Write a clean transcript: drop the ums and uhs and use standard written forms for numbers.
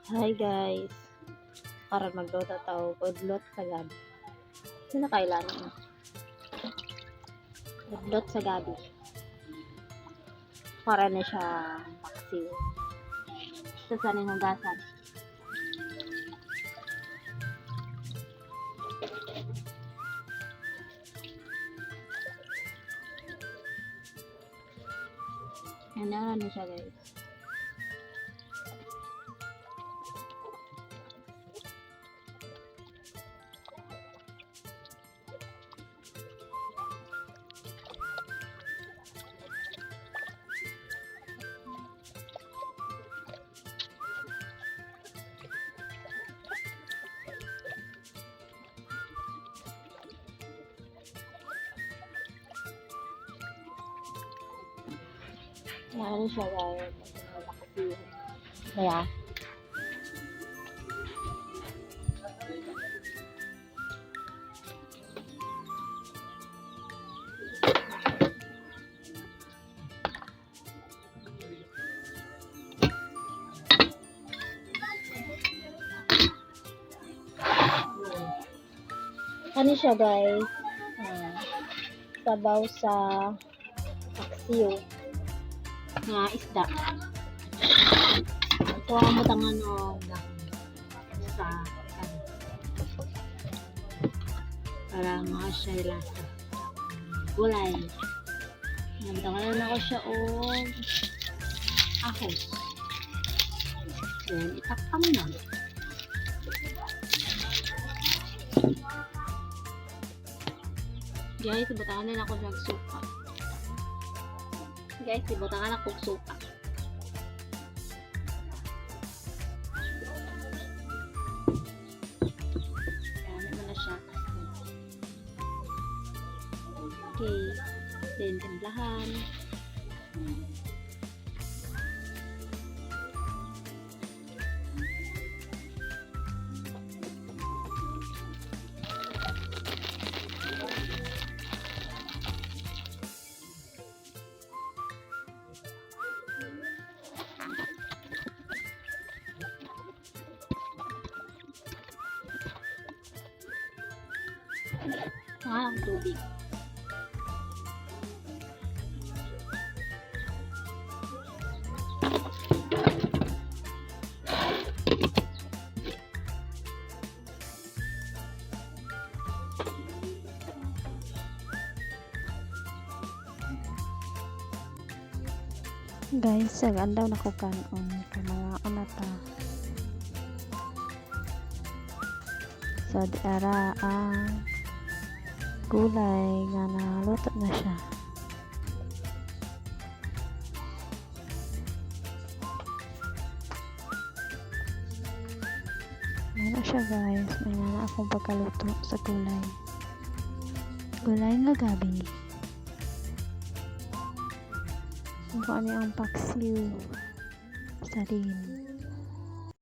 Hi guys, karon magluto tayo udlot sa gabi. Sino kailangan mo? Udlot sa gabi. Para na siya paksiw. Sa sanin hugasan. Yan na siya guys. Yan siya guys. Paksiw. Kaya ano siya guys, sabaw sa paksiw nga isda. Ito ang butangan sa para mga siya lasa gulay. Butangan na ko siya o ahos. Then itakpang na. Guys, ibutangan na ako ng suka. Guys, ibutangan ako ng suka. Kaya mo na siya. Okay. Then, timplahan. Ang tubig. Guys, andaw na ko kanon kay mga unata. So, di ara ang gulay nga naluto na siya. Ano siya guys, may na akong pagkaluto sa gulay. Gulay nga gabi. Kung ano ang paksiw sa din.